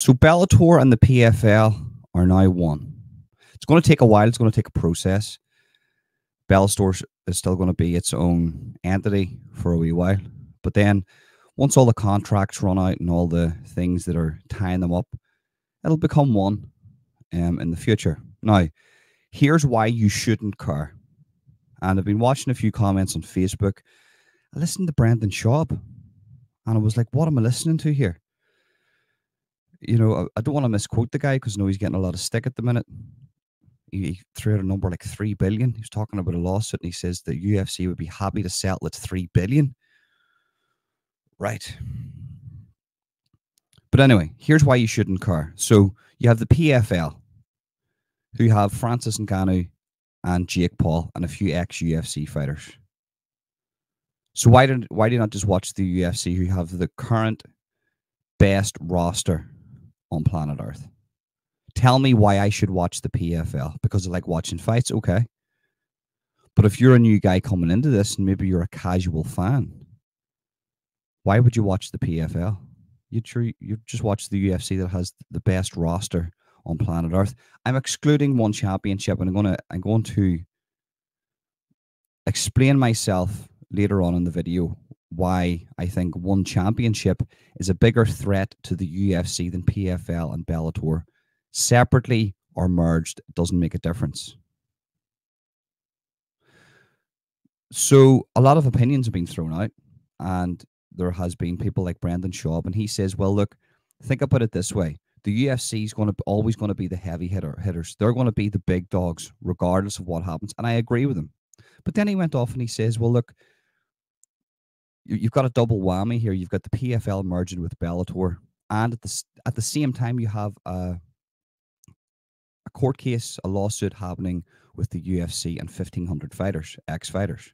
So Bellator and the PFL are now one. It's going to take a while. It's going to take a process. Bellator is still going to be its own entity for a wee while. But then once all the contracts run out and all the things that are tying them up, it'll become one in the future. Now, here's why you shouldn't care. And I've been watching a few comments on Facebook. I listened to Brendan Schaub and I was like, what am I listening to here? You know, I don't want to misquote the guy because I know he's getting a lot of stick at the minute. He threw out a number like 3 billion. He was talking about a lawsuit and he says the UFC would be happy to settle at 3 billion. Right. But anyway, here's why you shouldn't care. So you have the PFL, who have Francis Ngannou and Jake Paul and a few ex-UFC fighters. So why do you not just watch the UFC, who have the current best roster on planet Earth? Tell me why I should watch the PFL. Because I like watching fights, okay. But if you're a new guy coming into this and maybe you're a casual fan, why would you watch the PFL? You just watch the UFC that has the best roster on planet Earth. I'm excluding one championship, and I'm going to explain myself later on in the video why I think one championship is a bigger threat to the UFC than PFL and Bellator. Separately or merged, it doesn't make a difference. So a lot of opinions have been thrown out, and there has been people like Brendan Schaub, and he says, well, look, think about it this way. The UFC is always going to be the heavy hitters. They're going to be the big dogs, regardless of what happens. And I agree with him. But then he went off and he says, well, look, you've got a double whammy here. You've got the PFL merging with Bellator, and at the same time, you have a court case, a lawsuit happening with the UFC and 1,500 fighters, ex-fighters,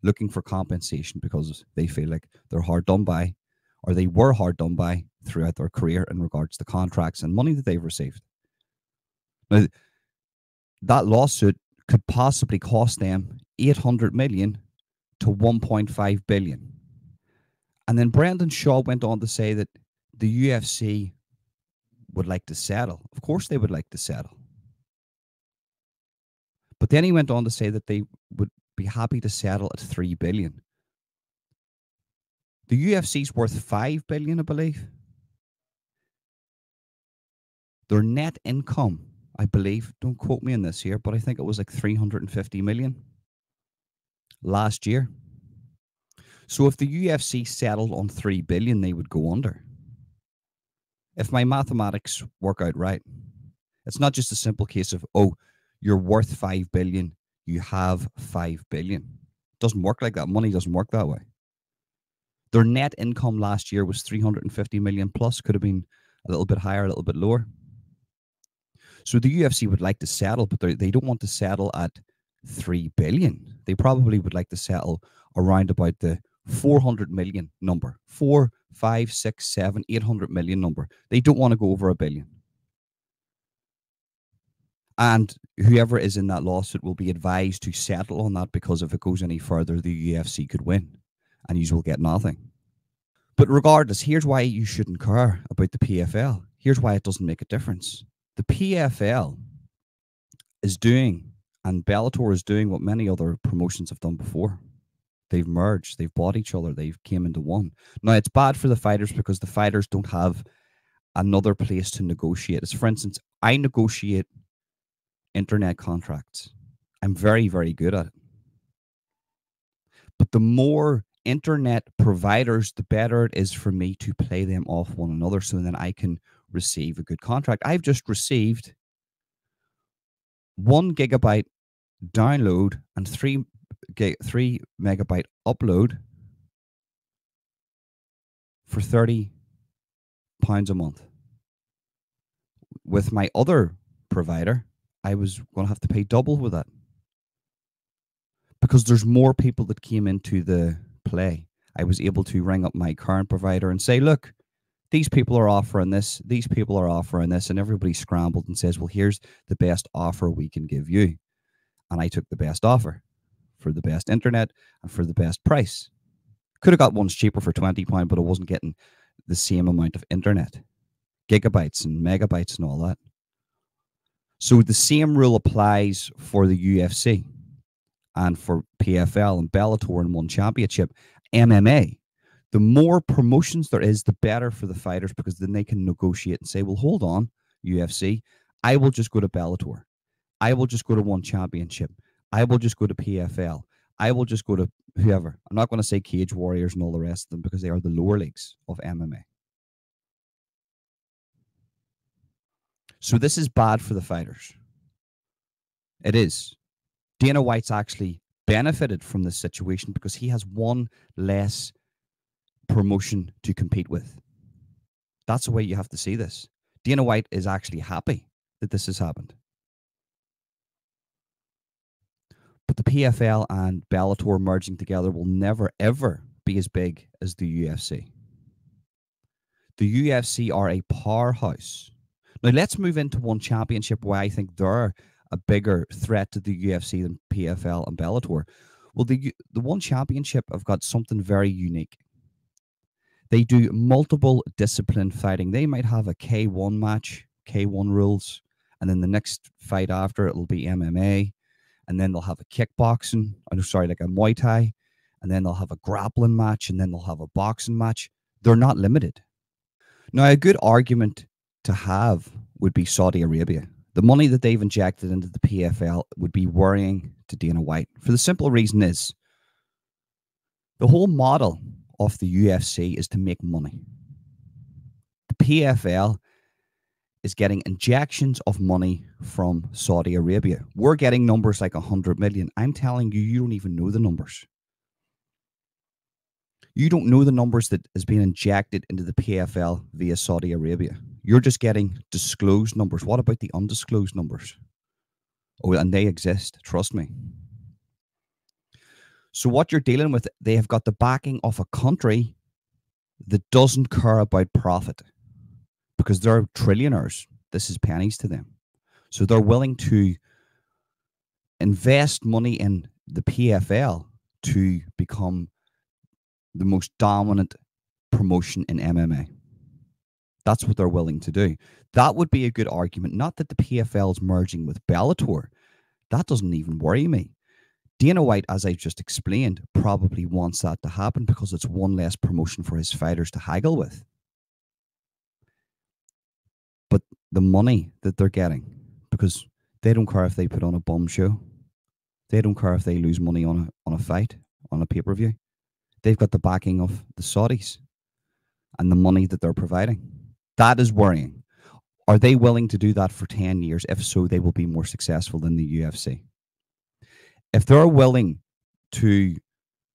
looking for compensation because they feel like they're hard done by, or they were hard done by throughout their career in regards to contracts and money that they've received. Now, that lawsuit could possibly cost them 800 million to 1.5 billion. And then Brendan Schaub went on to say that the UFC would like to settle. Of course they would like to settle. But then he went on to say that they would be happy to settle at 3 billion. The UFC's worth 5 billion, I believe. Their net income, I believe, don't quote me on this here, but I think it was like 350 million last year. So if the UFC settled on 3 billion, they would go under. If my mathematics work out right, it's not just a simple case of, oh, you're worth 5 billion, you have 5 billion. It doesn't work like that. Money doesn't work that way. Their net income last year was 350 million plus. Could have been a little bit higher, a little bit lower. So the UFC would like to settle, but they don't want to settle at 3 billion. They probably would like to settle around about the 400 million number. 4, 5, 6, 7, 800 million number. They don't want to go over a billion. And whoever is in that lawsuit will be advised to settle on that, because if it goes any further, the UFC could win and you will get nothing. But regardless, here's why you shouldn't care about the PFL. Here's why it doesn't make a difference. The PFL is doing, and Bellator is doing, what many other promotions have done before. They've merged. They've bought each other. They've came into one. Now, it's bad for the fighters because the fighters don't have another place to negotiate. As for instance, I negotiate internet contracts. I'm very, very good at it. But the more internet providers, the better it is for me to play them off one another, so then I can receive a good contract. I've just received 1 gigabyte download and 3 megabyte upload for £30 a month. With my other provider, I was going to have to pay double with that, because there's more people that came into the play. I was able to ring up my current provider and say, look, these people are offering this, these people are offering this, and everybody scrambled and says, well, here's the best offer we can give you. And I took the best offer for the best internet and for the best price. Could have got ones cheaper for £20, but I wasn't getting the same amount of internet. gigabytes and megabytes and all that. So the same rule applies for the UFC and for PFL and Bellator and One Championship. MMA, the more promotions there is, the better for the fighters, because then they can negotiate and say, well, hold on, UFC, I will just go to Bellator. I will just go to One Championship. I will just go to PFL. I will just go to whoever. I'm not going to say Cage Warriors and all the rest of them, because they are the lower leagues of MMA. So this is bad for the fighters. It is. Dana White's actually benefited from this situation because he has one less promotion to compete with. That's the way you have to see this. Dana White is actually happy that this has happened. But the PFL and Bellator merging together will never, ever be as big as the UFC. The UFC are a powerhouse. Now, let's move into One Championship, why I think they're a bigger threat to the UFC than PFL and Bellator. Well, the One Championship have got something very unique. They do multiple discipline fighting. They might have a K1 match, K1 rules, and then the next fight after it'll be MMA, and then they'll have a kickboxing, like a Muay Thai, and then they'll have a grappling match, and then they'll have a boxing match. They're not limited. Now, a good argument to have would be Saudi Arabia. The money that they've injected into the PFL would be worrying to Dana White. For the simple reason is, the whole model of the UFC is to make money. The PFL is getting injections of money from Saudi Arabia. We're getting numbers like 100 million. I'm telling you, you don't even know the numbers. You don't know the numbers that is being injected into the PFL via Saudi Arabia. You're just getting disclosed numbers. What about the undisclosed numbers? Oh, and they exist. Trust me. So what you're dealing with, they have got the backing of a country that doesn't care about profit, because they're trillionaires. This is pennies to them. So they're willing to invest money in the PFL to become the most dominant promotion in MMA. That's what they're willing to do. That would be a good argument. Not that the PFL is merging with Bellator. That doesn't even worry me. Dana White, as I just explained, probably wants that to happen because it's one less promotion for his fighters to haggle with. But the money that they're getting, because they don't care if they put on a bum show. They don't care if they lose money on a fight, on a pay-per-view. They've got the backing of the Saudis and the money that they're providing. That is worrying. Are they willing to do that for 10 years? If so, they will be more successful than the UFC. If they're willing to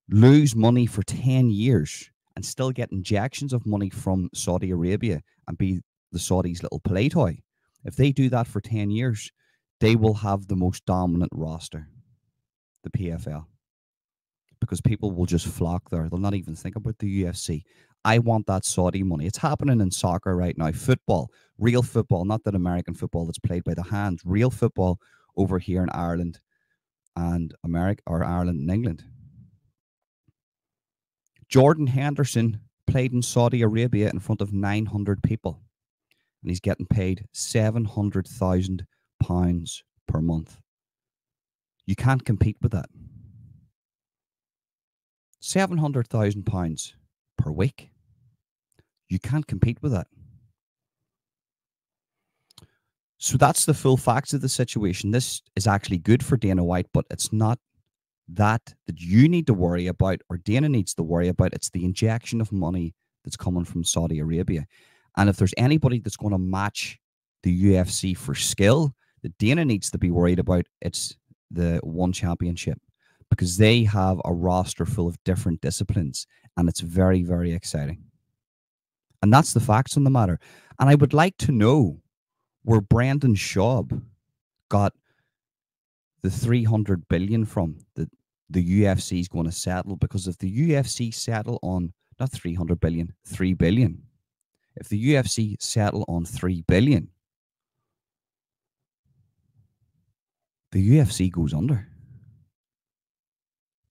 lose money for 10 years and still get injections of money from Saudi Arabia and be the Saudis' little play toy, if they do that for 10 years, they will have the most dominant roster, the PFL, because people will just flock there. They'll not even think about the UFC. I want that Saudi money. It's happening in soccer right now. Football, real football, not that American football that's played by the hands. Real football over here in Ireland and America, or Ireland and England. Jordan Henderson played in Saudi Arabia in front of 900 people, and he's getting paid £700,000 per month. You can't compete with that. £700,000 per week. You can't compete with that. So that's the full facts of the situation. This is actually good for Dana White, but it's not that you need to worry about, or Dana needs to worry about. It's the injection of money that's coming from Saudi Arabia. And if there's anybody that's going to match the UFC for skill that Dana needs to be worried about, it's the One Championship, because they have a roster full of different disciplines, and it's very, very exciting. And that's the facts on the matter. And I would like to know where Brendan Schaub got the 300 billion from that the UFC is going to settle, because if the UFC settle on not 300 billion, 3 billion, if the UFC settle on 3 billion, the UFC goes under.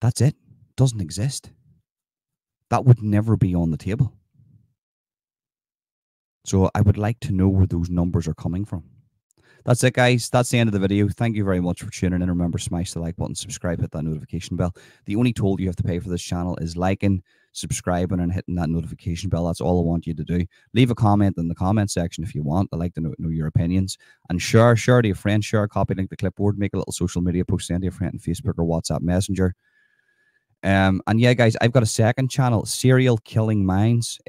That's it. Doesn't exist. That would never be on the table. So I would like to know where those numbers are coming from. That's it, guys. That's the end of the video. Thank you very much for tuning in. Remember, smash the like button, subscribe, hit that notification bell. The only toll you have to pay for this channel is liking, subscribing, and hitting that notification bell. That's all I want you to do. Leave a comment in the comment section if you want. I'd like to know your opinions. And share to your friends, share, copy link the clipboard, make a little social media post, send to your friend on Facebook or WhatsApp Messenger. And yeah, guys, I've got a second channel, Serial Killing Minds.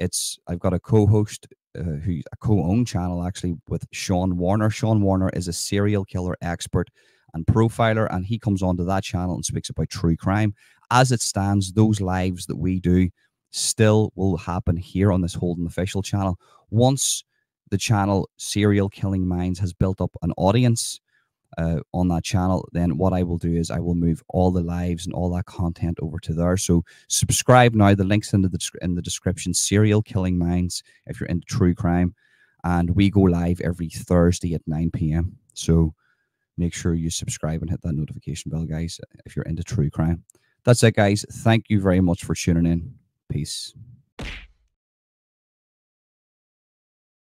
I've got a co-host who a co-owned channel actually with Sean Warner. Sean Warner is a serial killer expert and profiler, and he comes onto that channel and speaks about true crime. As it stands, those lives that we do still will happen here on this Holden Official channel. Once the channel Serial Killing Minds has built up an audience on that channel, then what I will do is I will move all the lives and all that content over to there. So subscribe now. The link's in the description. Serial Killing Minds if you're into true crime, and we go live every Thursday at 9 p.m. So make sure you subscribe and hit that notification bell, guys, if you're into true crime. That's it, guys. Thank you very much for tuning in. Peace.